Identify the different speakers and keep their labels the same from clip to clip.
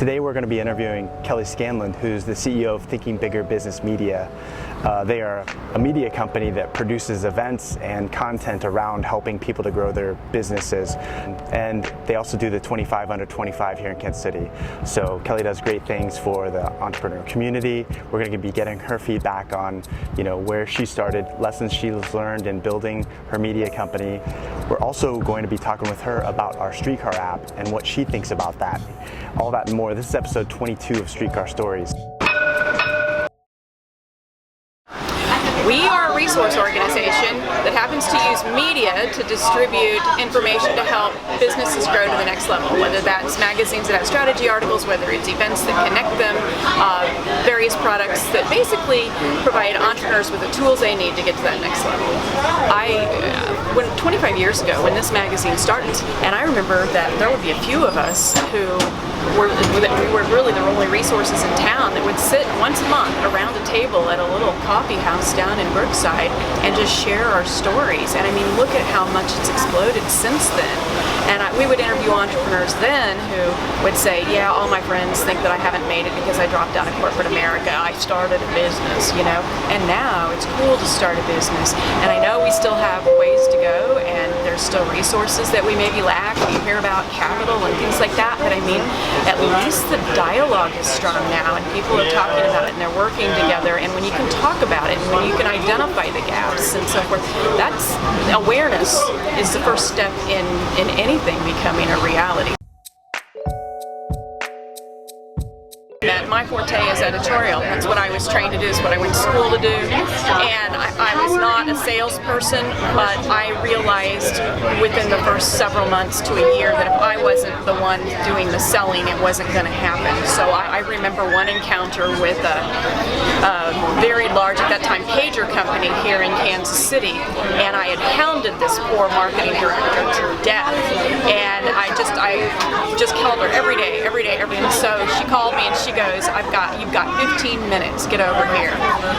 Speaker 1: Today we're going to be interviewing Kelly Scanlon, who's the CEO of Thinking Bigger Business Media. They are a media company that produces events and content around helping people to grow their businesses. And they also do the 25 under 25 here in Kansas City. So Kelly does great things for the entrepreneur community. We're going to be getting her feedback on, where she started, lessons she's learned in building her media company. We're also going to be talking with her about our Streetcar app and what she thinks about that. All that and more. This is episode 22 of Streetcar Stories.
Speaker 2: We are a resource organization that happens to use media to distribute information to help businesses grow to the next level, whether that's magazines that have strategy articles, whether it's events that connect them, various products that basically provide entrepreneurs with the tools they need to get to that next level. 25 years ago when this magazine started, and I remember that there would be a few of us who were really the only resources in town that would sit once a month around a table at a little coffee house down in Brookside and just share our stories. And I mean, look at how much it's exploded since then. And we would interview entrepreneurs then who would say, yeah, all my friends think that I haven't made it because I dropped out of corporate America. I started a business, And now it's cool to start a business. And I know we still have ways to go, and there's still resources that we maybe lack. You hear about capital and things like that, but I mean, at least the dialogue is strong now, and people are talking about it, and they're working together. And when you can talk about it, and when you can identify the gaps and so forth, that's awareness is the first step in anything becoming a reality. My forte is editorial. That's what I was trained to do, is what I went to school to do. And I was not a salesperson, but I realized within the first several months to a year that if I wasn't the one doing the selling, it wasn't going to happen. So I remember one encounter with a very large, at that time, pager company here in Kansas City, and I had hounded this poor marketing director to death. And I just called her every day. And so she called me and she goes, you've got 15 minutes, get over here.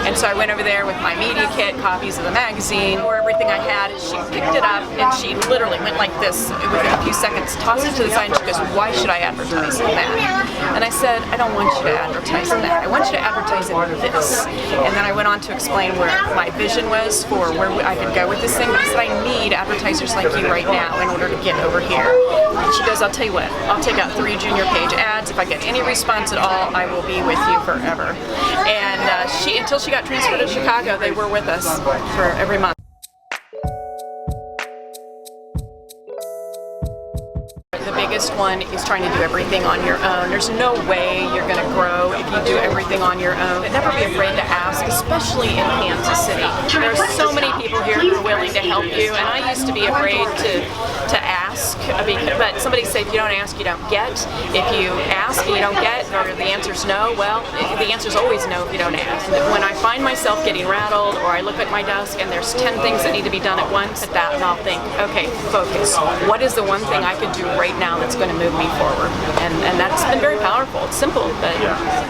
Speaker 2: And so I went over there with my media kit, copies of the magazine, or everything I had, and she picked it up and she literally went like this within a few seconds, tossed it to the side, and she goes, why should I advertise in that? And I said, I don't want you to advertise in that. I want you to advertise in this. And then I went on to explain where my vision was for where I could go with this thing. I said, I need advertisers like you right now in order to get over here. And she goes, I'll tell you what, I'll take out 3 junior page ads. If I get any response at all, I will be with you forever. And until she got transferred to Chicago, they were with us for every month. The biggest one is trying to do everything on your own. There's no way you're going to grow if you do everything on your own. But never be afraid to ask, especially in Kansas City. There's so many people here who are willing to help you, and I used to be afraid to ask, but somebody said, if you don't ask, you don't get. If you ask and you don't get, or the answer's no, well, the answer's always no if you don't ask. When I find myself getting rattled, or I look at my desk and there's 10 things that need to be done at once, and I'll think, okay, focus. What is the one thing I could do right now that's going to move me forward? And that's been very powerful. It's simple, but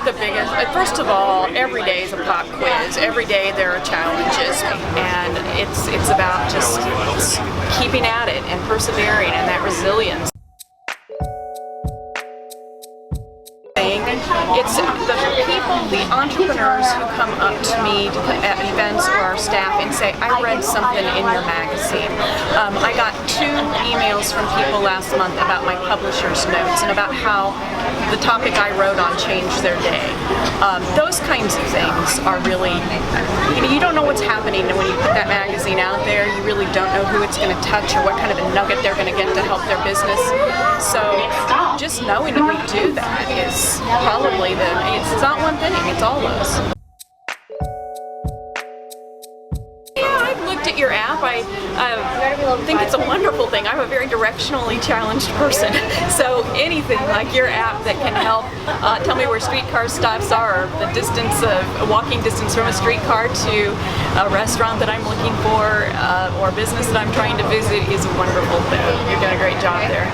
Speaker 2: the biggest, first of all, every day is a pop quiz. Every day there are challenges, and it's about just keeping at it and persevering and that resilience. It's the people, the entrepreneurs who come up to me at events or our staff and say, I read something in your magazine. I got 2 emails from people last month about my publisher's notes and about how the topic I wrote on changed their day. Those kinds of things are really, you don't know what's happening when you put that magazine out there. You really don't know who it's going to touch or what kind of a nugget they're going to get to help their business. So just knowing that we do that is probably it's not one thing, it's all those. I've looked at your app. I think it's a wonderful thing. I'm a very directionally challenged person, so anything like your app that can help tell me where streetcar stops are, the distance of walking distance from a streetcar to a restaurant that I'm looking for, or business that I'm trying to visit, is a wonderful thing. You're doing a great job there.